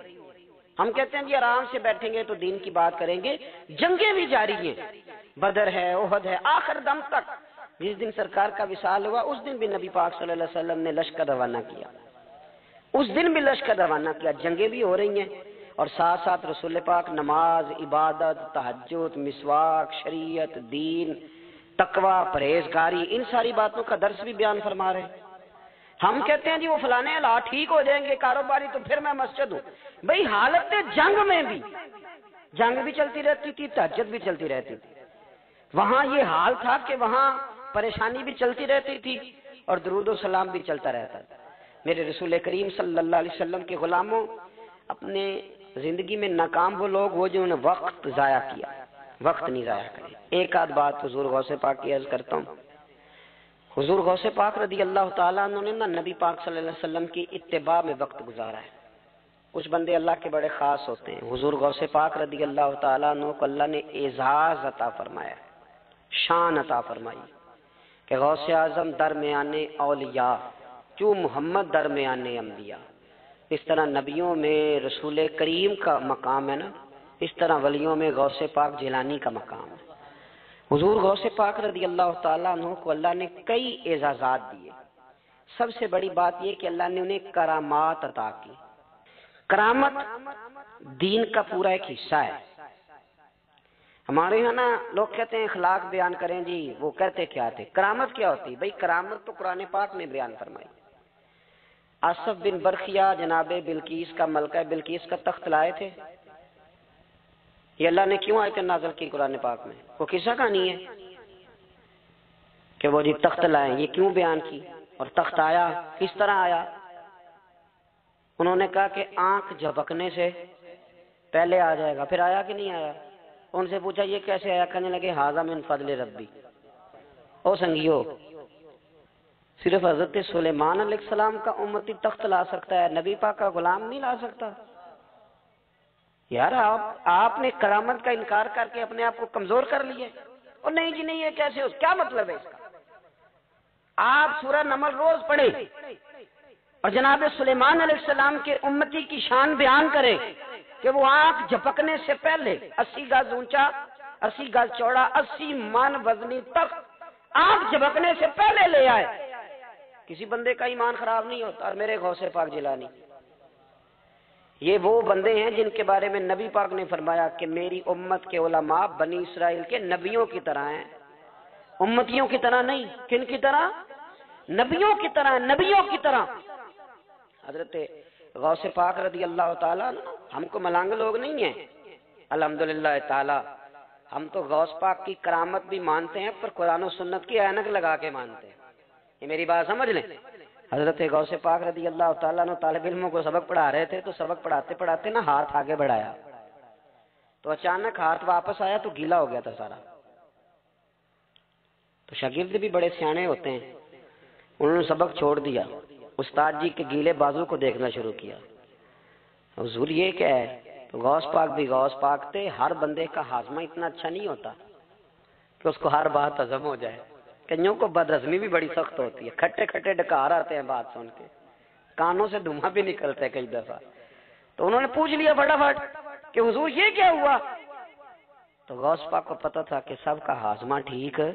ہم کہتے ہیں جی آرام سے بیٹھیں گے تو دین کی بات کریں گے، جنگیں بھی جاری ہیں. بدر ہے، احد ہے، آخر دم تک. جس دن سرکار کا وصال ہوا اس دن بھی نبی پاک صلی اللہ علیہ وسلم نے لشکر روانہ کیا. اس دن بھی لشکر روانہ کیا. جنگیں بھی ہو رہی ہیں اور ساتھ ساتھ رسول پاک نماز، عبادت، تہجد، مسواک، شریعت، دین، تقوی، پرہیزگاری، ان ساری باتوں کا درس بھی بیان فرما رہے ہیں. ہم کہتے ہیں جی وہ فلانے حالات ٹھیک ہو جائیں گے کاروباری تو پھر میں مسجد ہوں. بھئی حالت جنگ میں بھی جنگ بھی چلتی رہتی تھی، تہجد بھی چلتی رہتی تھی. وہاں یہ حال تھا کہ وہاں پریشانی بھی چلتی رہتی تھی اور درود و سلام بھی چلتا رہتا تھا. میرے رسول کریم صلی اللہ علیہ وسلم کے غلاموں، اپنے زندگی میں ناکام وہ لوگ وہ جنہوں نے وقت ضائع کیا. وقت نہیں ضائع کرے. ایک آدھ بات حضور غوث پاک کی عرض کرتا ہوں. حضور غوث پاک رضی اللہ تعالیٰ عنہ نے نبی پاک صلی اللہ علیہ وسلم کی اتباع میں وقت گزارا ہے. کچھ بندے اللہ کے بڑے خاص ہوتے ہیں. حضور غوث پاک رضی اللہ تعالیٰ عنہ کو اللہ نے اعزاز عطا فرمایا، شان عطا فرمائی کہ غوث اعظم درمیان اولیاء کیوں محمد درمیان انبیاء. اس طرح نبیوں میں رسول کریم کا مقام ہے نا، اس طرح ولیوں میں غوث پاک جیلانی کا مقام ہے. حضور غوث پاک رضی اللہ تعالیٰ عنہ کو اللہ نے کئی اعزازات دیے. سب سے بڑی بات یہ کہ اللہ نے انہیں کرامات عطا کی. کرامت دین کا پورا ایک حصہ ہے. ہمارے یہاں نا لوگ کہتے ہیں اخلاق بیان کریں جی، وہ کہتے کیا تھے؟ کرامت کیا ہوتی؟ بھئی کرامت تو قرآن پاک نے بیان فرمائی. آصف بن برخیہ جناب بلقیس کا ملکہ بلقیس کا تخت لائے تھے. یہ اللہ نے کیوں آیت نازل کی قرآن پاک میں؟ وہ قصہ کہانی ہے کہ وہ جی تخت لائیں. یہ کیوں بیان کی؟ اور تخت آیا کس طرح آیا؟ انہوں نے کہا کہ آنکھ جھپکنے سے پہلے آ جائے گا. پھر آیا کہ نہیں آیا؟ ان سے پوچھا یہ کیسے آیا؟ کہنے لگے ھذا من فضل ربی. او سنگیو، صرف حضرت سلیمان علیہ السلام کا امتی تخت لا سکتا ہے، نبی پاک کا غلام نہیں لا سکتا؟ یار آپ نے کرامت کا انکار کر کے اپنے آپ کو کمزور کر لیے. اور نہیں جی نہیں، یہ کیسے؟ کیا مطلب ہے اس کا؟ آپ سورہ نمل روز پڑھیں اور جناب سلیمان علیہ السلام کے امتی کی شان بیان کریں کہ وہ آنکھ جھپکنے سے پہلے 80 گز اونچا، 80 گز چوڑا، 80 من وزنی تخت آنکھ جھپکنے سے پہلے لے آئے. کسی بندے کا ایمان خراب نہیں ہوتا. اور میرے غوث پاک جیلانی، یہ وہ بندے ہیں جن کے بارے میں نبی پاک نے فرمایا کہ میری امت کے علماء بنی اسرائیل کے نبیوں کی طرح ہیں، امتیوں کی طرح نہیں. کن کی طرح؟ نبیوں کی طرح. نبیوں کی طرح. حضرت غوث پاک رضی اللہ تعالیٰ، ہم کو ملانگ لوگ نہیں ہیں الحمدللہ تعالی. ہم تو غوث پاک کی کرامت بھی مانتے ہیں پر قرآن و سنت کی اینک لگا کے مانتے ہیں. یہ میری بات سمجھ لیں. حضرت غوث پاک رضی اللہ تعالیٰ نے طالب علموں کو سبق پڑھا رہے تھے تو سبق پڑھاتے پڑھاتے نا ہاتھ آگے بڑھایا تو اچانک ہاتھ واپس آیا تو گیلا ہو گیا تھا سارا. تو شاگرد بھی بڑے سیانے ہوتے ہیں، انہوں نے سبق چھوڑ دیا، استاد جی کے گیلے بازو کو دیکھنا شروع کیا. حضور یہ کیا ہے؟ تو غوث پاک بھی غوث پاک تھے. ہر بندے کا ہاضمہ اتنا اچھا نہیں ہوتا کہ اس کو ہر بات ہضم ہو جائے. کئیوں کو بدہضمی بھی بڑی سخت ہوتی ہے، کھٹے کھٹے ڈکار آتے ہیں بات سن کے، کانوں سے دھواں بھی نکلتا ہے کئی دفعہ. تو انہوں نے پوچھ لیا فٹافٹ کہ حضور یہ کیا ہوا؟ تو غوث پاک کو پتا تھا کہ سب کا ہاضمہ ٹھیک ہے.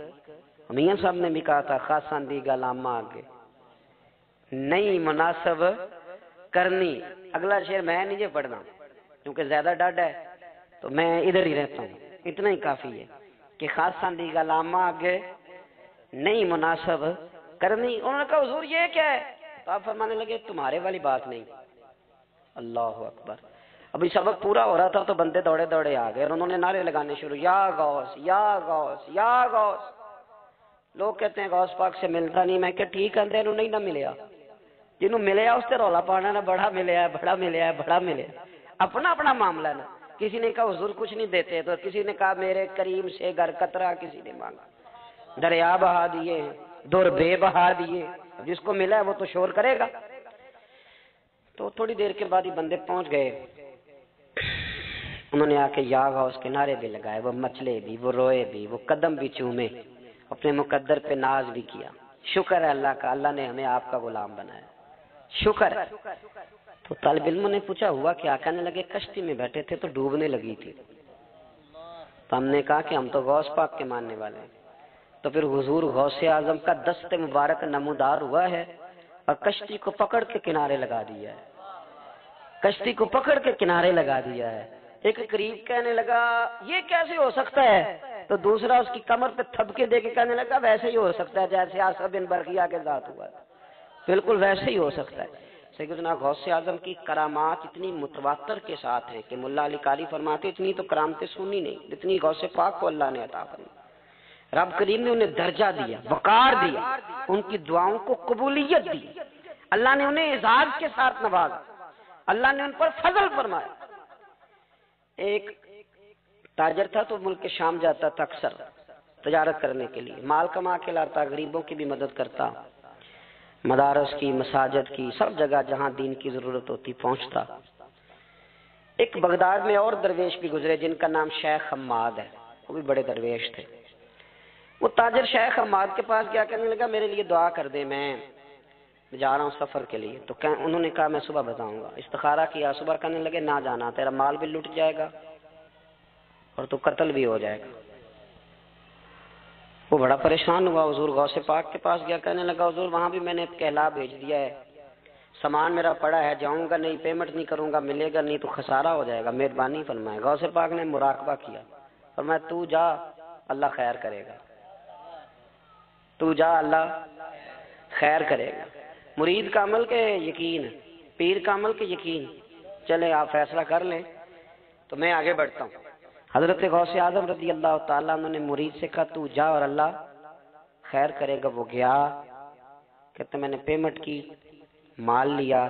میاں صاحب نے بھی کہا تھا خاصان دی گلامہ آگے نہیں مناسب کرنی. اگلا شعر میں نہیں جو پڑھنا کیونکہ زیادہ ڈاڈ ہے تو میں ادھر ہی رہتا ہوں، اتنا ہی کافی ہے. کہ خاصاں دی گلاما آگے نہیں مناسب کرنی. انہوں نے کہا حضور یہ کیا ہے؟ تو آپ فرمانے لگے تمہارے والی بات نہیں. اللہ اکبر. ابھی سبق پورا ہو رہا تھا تو بندے دوڑے دوڑے آ گئے اور انہوں نے نعرے لگانے شروع, یا غوث یا غوث یا غوث. لوگ کہتے ہیں غوث پاک سے ملتا نہیں. میں کہ ٹھیک ہے انہوں نہیں نہ ملیا, جنہوں ملیا اس سے رولا پانا نہ بڑا ملیا ہے بڑا ملیا ہے بڑا ملیا. اپنا اپنا معاملہ ہے نا. کسی نے کہا حضور کچھ نہیں دیتے, تو کسی نے کہا میرے کریم سے گر قطرہ کسی نے مانگا, دریا بہا دیے, در بے بہا دیے. جس کو ملا ہے وہ تو شور کرے گا. تو تھوڑی دیر کے بعد ہی بندے پہنچ گئے. انہوں نے آ کے یا غوث کے نعرے بھی لگائے, وہ مچلے بھی, وہ روئے بھی, وہ قدم بھی چومے, اپنے مقدر پہ ناز بھی کیا. شکر ہے اللہ کا, اللہ نے ہمیں آپ کا غلام بنایا, شکر ہے. تو طالب علموں نے پوچھا ہوا کیا؟ کہنے لگے کشتی میں بیٹھے تھے تو ڈوبنے لگی تھی. تو ہم نے کہا کہ ہم تو غوث پاک کے ماننے والے ہیں. تو پھر حضور غوث اعظم کا دست مبارک نمودار ہوا ہے اور کشتی کو پکڑ کے کنارے لگا دیا ہے, کشتی کو پکڑ کے کنارے لگا دیا ہے. ایک قریب کہنے لگا یہ کیسے ہو سکتا ہے؟ تو دوسرا اس کی کمر پہ تھپکے دے کے کہنے لگا ویسے ہی ہو سکتا ہے جیسے آصف بن برقیہ کے ذات ہوا تھا, بالکل ویسے ہی ہو سکتا ہے. سیدنا غوث اعظم کی کرامات اتنی متواتر کے ساتھ ہیں کہ ملا علی قاری فرماتے اتنی تو کرامتیں سنی نہیں جتنی غوث پاک کو اللہ نے عطا فرمائی. رب کریم نے انہیں درجہ دیا, وقار دیا, ان کی دعاؤں کو قبولیت دی. اللہ نے انہیں اعزاز کے ساتھ نوازا, اللہ نے ان پر فضل فرمایا. ایک تاجر تھا تو ملک شام جاتا تھا اکثر تجارت کرنے کے لیے, مال کما کے لاتا, غریبوں کی بھی مدد کرتا, مدارس کی, مساجد کی, سب جگہ جہاں دین کی ضرورت ہوتی پہنچتا. ایک بغداد میں اور درویش بھی گزرے جن کا نام شیخ حماد ہے, وہ بھی بڑے درویش تھے. وہ تاجر شیخ حماد کے پاس گیا, کہنے لگا میرے لیے دعا کر دے, میں جا رہا ہوں سفر کے لیے. تو انہوں نے کہا میں صبح بتاؤں گا. استخارہ کیا, صبح کہنے لگے نہ جانا, تیرا مال بھی لٹ جائے گا اور تو قتل بھی ہو جائے گا. وہ بڑا پریشان ہوا, حضور غوث پاک کے پاس گیا, کہنے لگا حضور وہاں بھی میں نے کہلا بھیج دیا ہے, سامان میرا پڑا ہے, جاؤں گا نہیں, پیمنٹ نہیں کروں گا, ملے گا نہیں تو خسارہ ہو جائے گا, مہربانی فرمائے. غوث پاک نے مراقبہ کیا, فرمایا تو جا اللہ خیر کرے گا, تو جا اللہ خیر کرے گا. مرید کا عمل کے یقین, پیر کا عمل کے یقین. چلے آپ فیصلہ کر لیں تو میں آگے بڑھتا ہوں. حضرت غوث اعظم رضی اللہ تعالیٰ عنہ نے مرید سے کہا تو جا اور اللہ خیر کرے گا. وہ گیا, کہتے میں نے پیمنٹ کی, مال لیا,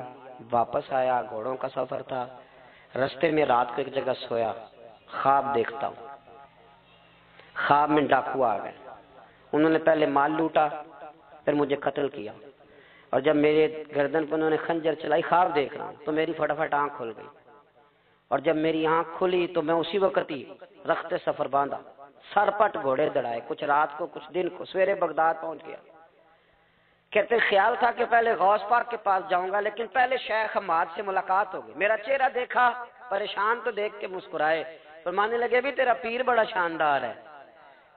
واپس آیا, گھوڑوں کا سفر تھا, رستے میں رات کو ایک جگہ سویا, خواب دیکھتا ہوں. خواب میں ڈاکو آ گئے, انہوں نے پہلے مال لوٹا, پھر مجھے قتل کیا, اور جب میرے گردن پر انہوں نے خنجر چلائی, خواب دیکھ رہا ہوں تو میری فٹافٹ آنکھ کھل گئی, اور جب میری آنکھ کھلی تو میں اسی وقت ہی رخت سفر باندھا, سر پٹ گھوڑے دڑائے, کچھ رات کو کچھ دن کو, سویرے بغداد پہنچ گیا. کہتے خیال تھا کہ پہلے غوث پاک کے پاس جاؤں گا, لیکن پہلے شیخ حماد سے ملاقات ہو گئی. میرا چہرہ دیکھا, پریشان تو دیکھ کے مسکرائے, فرمانے لگے بھی تیرا پیر بڑا شاندار ہے,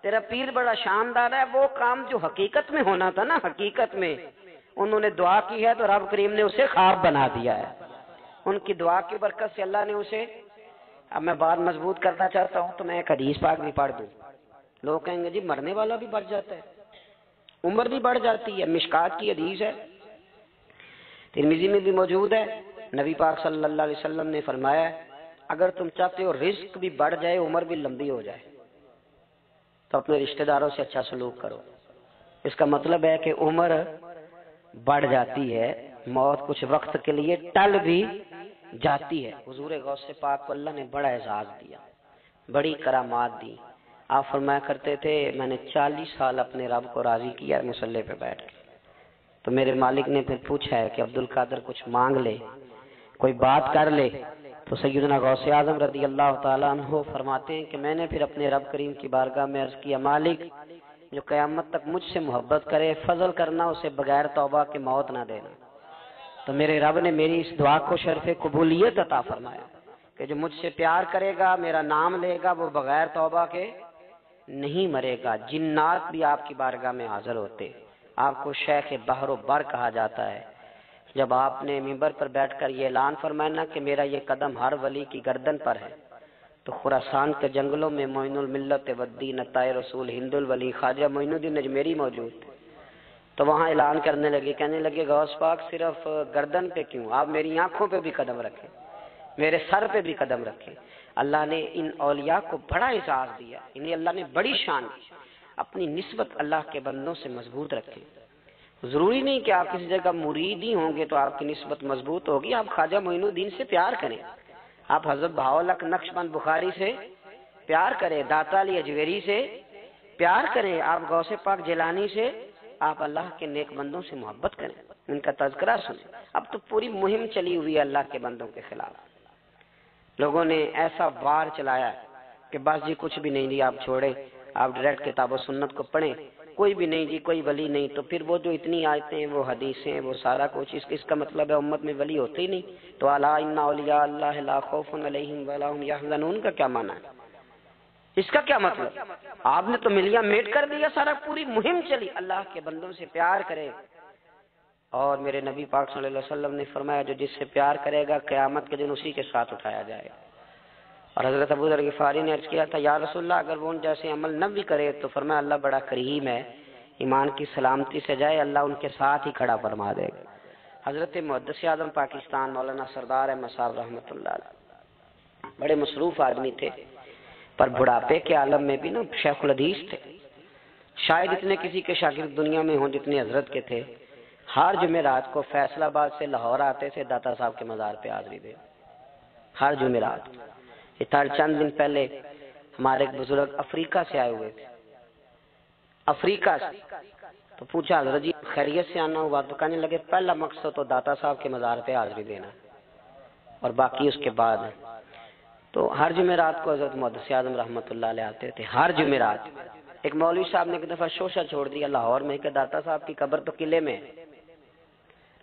تیرا پیر بڑا شاندار ہے. وہ کام جو حقیقت میں ہونا تھا نا, حقیقت میں انہوں نے دعا کی ہے تو رب کریم نے اسے خواب بنا دیا ہے. ان کی دعا کی برکت سے اللہ نے اسے, اب میں بات مضبوط کرنا چاہتا ہوں تو میں ایک حدیث پاک بھی پڑھ دوں. لوگ کہیں گے جی مرنے والا بھی بڑھ جاتا ہے, عمر بھی بڑھ جاتی ہے. مشکات کی حدیث ہے, ترمذی میں بھی موجود ہے. نبی پاک صلی اللہ علیہ وسلم نے فرمایا اگر تم چاہتے ہو رزق بھی بڑھ جائے, عمر بھی لمبی ہو جائے, تو اپنے رشتہ داروں سے اچھا سلوک کرو. اس کا مطلب ہے کہ عمر بڑھ جاتی ہے, موت کچھ وقت کے لیے ٹل بھی جاتی ہے. حضور غوث پاک کو اللہ نے بڑا اعزاز دیا, بڑی کرامات دی. آپ فرمایا کرتے تھے میں نے 40 سال اپنے رب کو راضی کیا مصلی پہ بیٹھ کے. تو میرے مالک نے پھر پوچھا ہے کہ عبد القادر کچھ مانگ لے, کوئی بات کر لے. تو سیدنا غوث اعظم رضی اللہ تعالیٰ عنہ فرماتے ہیں کہ میں نے پھر اپنے رب کریم کی بارگاہ میں عرض کیا مالک جو قیامت تک مجھ سے محبت کرے, فضل کرنا اسے بغیر توبہ کے موت نہ دینا. تو میرے رب نے میری اس دعا کو شرف قبولیت عطا فرمایا کہ جو مجھ سے پیار کرے گا, میرا نام لے گا, وہ بغیر توبہ کے نہیں مرے گا. جنات بھی آپ کی بارگاہ میں حاضر ہوتے. آپ کو شیخ بحر و بر کہا جاتا ہے. جب آپ نے منبر پر بیٹھ کر یہ اعلان فرمایا کہ میرا یہ قدم ہر ولی کی گردن پر ہے, تو خراسان کے جنگلوں میں معین الملت والدین عطائے رسول ہند الولی خواجہ معین الدین اجمیری موجود تھے، تو وہاں اعلان کرنے لگے، کہنے لگے غوث پاک صرف گردن پہ کیوں، آپ میری آنکھوں پہ بھی قدم رکھیں، میرے سر پہ بھی قدم رکھیں۔ اللہ نے ان اولیاء کو بڑا اعزاز دیا، انہیں اللہ نے بڑی شان دی، اپنی نسبت اللہ کے بندوں سے مضبوط رکھیں۔ ضروری نہیں کہ آپ کسی جگہ مرید ہی ہوں گے تو آپ کی نسبت مضبوط ہوگی، آپ خواجہ معین الدین سے پیار کریں، آپ حضرت بہاءالحق نقشبند بخاری سے پیار کریں، داتا علی اجویری سے پیار کریں، آپ غوث پاک جیلانی سے، آپ اللہ کے نیک بندوں سے محبت کریں، ان کا تذکرہ سنیں۔ اب تو پوری مہم چلی ہوئی ہے اللہ کے بندوں کے خلاف، لوگوں نے ایسا وار چلایا کہ بس جی کچھ بھی نہیں جی آپ چھوڑیں، آپ ڈائریکٹ کتاب و سنت کو پڑھیں، کوئی بھی نہیں جی، کوئی ولی نہیں، تو پھر وہ جو اتنی آیتیں وہ حدیثیں وہ سارا کچھ، اس کا مطلب ہے امت میں ولی ہوتے ہی نہیں، تو الا ان اولیاء اللہ لا خوف علیہم ولا هم یحزنون کا کیا معنی ہے، اس کا کیا مطلب؟ آپ نے تو ملیاں میٹ کر دیا سارا، پوری مہم چلی اللہ کے بندوں سے پیار کرے، اور میرے نبی پاک صلی اللہ علیہ وسلم نے فرمایا جو جس سے پیار کرے گا قیامت کے دن اسی کے ساتھ اٹھایا جائے گا۔ اور حضرت ابو ذر غفاری نے عرض کیا تھا یا رسول اللہ اگر وہ ان جیسے عمل نہ بھی کرے تو فرمایا اللہ بڑا کریم ہے، ایمان کی سلامتی سے جائے اللہ ان کے ساتھ ہی کھڑا فرما دے گا۔ حضرت محدث اعظم پاکستان مولانا سردار احمد صاحب رحمۃ اللہ علیہ بڑے مصروف آدمی تھے، پر بڑھاپے کے عالم میں بھی نا شیخ الحدیث تھے، شاید اتنے کسی کے شاگرد دنیا میں ہوں جتنے حضرت کے تھے۔ ہر جمعرات کو فیصل آباد سے لاہور آتے تھے داتا صاحب کے مزار پہ حاضری دے، ہر جمعرات۔ چند دن پہلے ہمارے ایک بزرگ افریقہ سے آئے ہوئے تھے، افریقہ سے، تو پوچھا حضرت جی خیریت سے آنا ہوا، تو کہنے لگے پہلا مقصد تو داتا صاحب کے مزار پہ حاضری دینا اور باقی اس کے بعد۔ تو ہر جمعرات کو حضرت محدث اعظم رحمۃ اللہ علیہ آتے تھے، ہر جمعرات۔ ایک مولوی صاحب نے ایک دفعہ شوشہ چھوڑ دیا لاہور میں کہ داتا صاحب کی قبر تو قلعے میں ہے،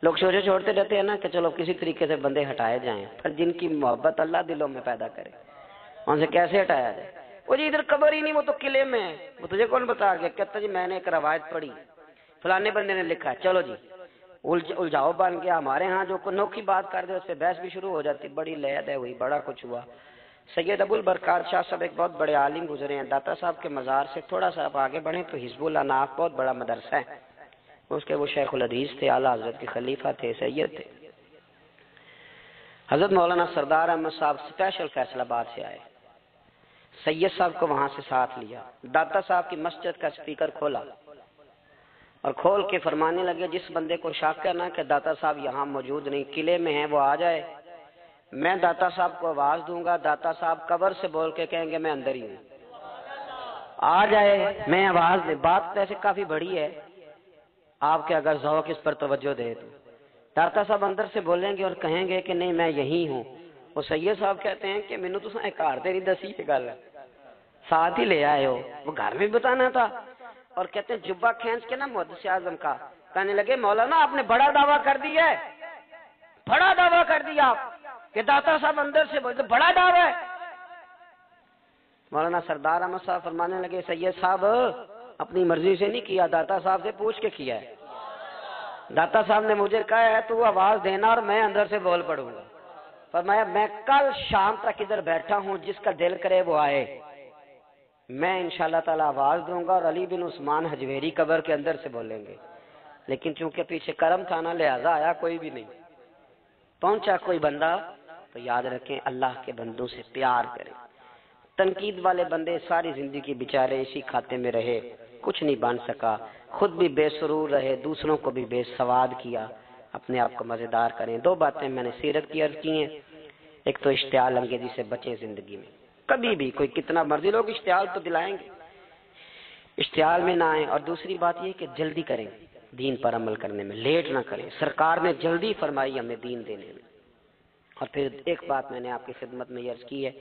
لوگ شوشہ چھوڑتے رہتے ہیں نا کہ چلو کسی طریقے سے بندے ہٹائے جائیں، پر جن کی محبت اللہ دلوں میں پیدا کرے ان سے کیسے ہٹایا جائے؟ وہ جی ادھر قبر ہی نہیں، وہ تو قلعے میں ہے، وہ تجھے کون بتا گیا؟ کہتا جی میں نے ایک روایت پڑھی، فلانے بندے نے لکھا ہے، چلو جی الجھاؤ بن گیا۔ ہمارے ہاں جو کوئی نوکھی بات کر دے اس پہ بحث بھی شروع ہو جاتی، بڑی لہد ہے ہوئی، بڑا کچھ ہوا۔ سید ابو البرکات شاہ صاحب ایک بہت بڑے عالم گزرے ہیں، داتا صاحب کے مزار سے تھوڑا سا آپ آگے بڑھیں تو حزب اللہ ناف بہت بڑا مدرسہ ہے، اس کے وہ شیخ الحدیث تھے، اعلیٰ حضرت کے خلیفہ تھے، سید تھے۔ حضرت مولانا سردار احمد صاحب اسپیشل فیصل آباد سے آئے، سید صاحب کو وہاں سے ساتھ لیا، داتا صاحب کی مسجد کا اسپیکر کھولا اور کھول کے فرمانے لگے جس بندے کو شک کرنا کہ داتا صاحب یہاں موجود نہیں قلعے میں ہیں وہ آ جائے، میں داتا صاحب کو آواز دوں گا، داتا صاحب قبر سے بول کے کہیں گے میں اندر ہی ہوں، آ جائے میں آواز دے۔ بات ویسے کافی بڑی ہے، آپ کے اگر ذوق اس پر توجہ دے تو داتا صاحب اندر سے بولیں گے اور کہیں گے کہ نہیں میں یہی ہوں، وہ سید صاحب کہتے ہیں کہ مینوں تساں ایک کار تے نہیں دسی یہ گل، ساتھ ہی لے آئے ہو، وہ گھر میں بتانا تھا۔ اور کہتے ہیں جبہ کھینچ کے نا محدث اعظم کا، کہنے لگے مولانا آپ نے بڑا دعویٰ کر دیا ہے، بڑا دعویٰ کر دیا آپ کہ داتا صاحب اندر سے بولتے، بڑا دعویٰ ہے۔ مولانا سردار احمد صاحب فرمانے لگے سید صاحب اپنی مرضی سے نہیں کیا، داتا صاحب سے پوچھ کے کیا ہے، داتا صاحب نے مجھے کہا ہے تو آواز دینا اور میں اندر سے بول پڑوں گا۔ فرمایا میں کل شام تک ادھر بیٹھا ہوں، جس کا دل کرے وہ آئے، میں انشاءاللہ تعالی آواز دوں گا اور علی بن عثمان حجویری قبر کے اندر سے بولیں گے، لیکن چونکہ پیچھے کرم تھا نا لہذا آیا کوئی بھی نہیں، پہنچا کوئی بندہ۔ تو یاد رکھیں اللہ کے بندوں سے پیار کریں، تنقید والے بندے ساری زندگی بیچارے اسی کھاتے میں رہے، کچھ نہیں بن سکا، خود بھی بے سرور رہے، دوسروں کو بھی بے سواد کیا، اپنے آپ کو مزیدار کریں۔ دو باتیں میں نے سیرت کی عرض کی ہیں، ایک تو اشتعال انگیزی سے بچیں زندگی میں، کبھی بھی کوئی کتنا مرضی لوگ اشتعال تو دلائیں گے، اشتعال میں نہ آئیں، اور دوسری بات یہ کہ جلدی کریں دین پر عمل کرنے میں، لیٹ نہ کریں، سرکار نے جلدی فرمائی ہمیں دین دینے میں۔ اور پھر ایک بات میں نے آپ کی خدمت میں عرض کی ہے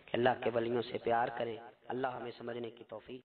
کہ اللہ کے ولیوں سے پیار کریں، اللہ ہمیں سمجھنے کی توفیق